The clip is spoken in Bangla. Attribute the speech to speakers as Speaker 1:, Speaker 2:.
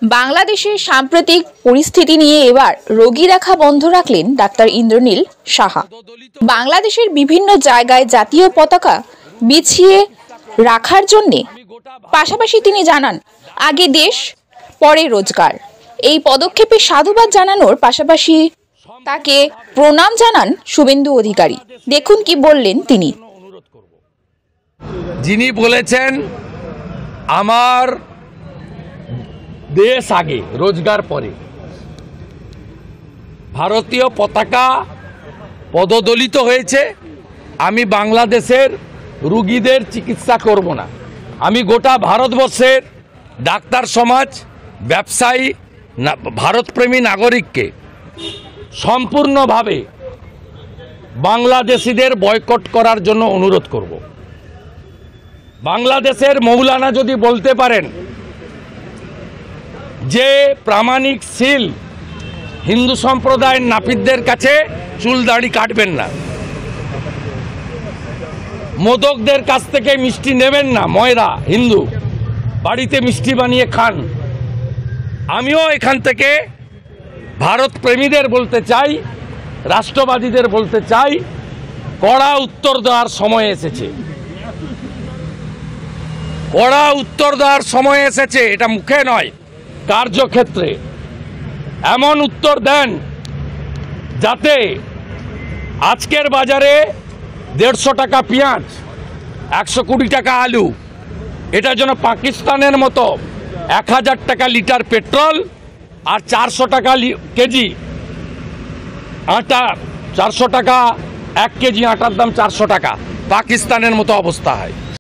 Speaker 1: বাংলাদেশের সাম্প্রতিক পরিস্থিতি নিয়ে এবার রোগী দেখা বন্ধ রাখলেন ডাক্তার ইন্দ্রনীল সাহা। বাংলাদেশের বিভিন্ন জায়গায় জাতীয় পতাকা বিছিয়ে রাখার জন্য পাশাপাশি তিনি জানান, আগে দেশ পরে রোজগার। এই পদক্ষেপে সাধুবাদ জানানোর পাশাপাশি তাকে প্রণাম জানান শুভেন্দু অধিকারী। দেখুন কি বললেন তিনি।
Speaker 2: যিনি বলেছেন আমার দেশ আগে রোজগার পরে, ভারতীয় পতাকা পদদলিত হয়েছে। আমি বাংলাদেশের রুগীদের চিকিৎসা করব না। আমি গোটা ভারতবর্ষের ডাক্তার সমাজ, ব্যবসায়ী, ভারতপ্রেমী নাগরিককে সম্পূর্ণভাবে বাংলাদেশিদের বয়কট করার জন্য অনুরোধ করব। বাংলাদেশের মৌলানা যদি বলতে পারেন যে প্রামাণিক সিল হিন্দু সম্প্রদায়ের নাপিতদের কাছে চুল দাড়ি কাটবেন না, মোদকদের কাছ থেকে মিষ্টি নেবেন না, ময়রা হিন্দু বাড়িতে মিষ্টি বানিয়ে খান। আমিও এখান থেকে ভারত প্রেমীদের বলতে চাই, রাষ্ট্রবাদীদের বলতে চাই, কড়া উত্তর দেওয়ার সময় এসেছে। কড়া উত্তর দেওয়ার সময় এসেছে, এটা মুখে নয়, কার্যক্ষেত্রে এমন উত্তর দেন যাতে আজকের বাজারে 150 টাকা পেঁয়াজ, 120 টাকা আলু, এটা যেন পাকিস্তানের মতো 1000 টাকা লিটার পেট্রোল আর 400 টাকা কেজি আটা, 400 টাকা 1 কেজি আটার দাম 400 টাকা, পাকিস্তানের মতো অবস্থা হয়।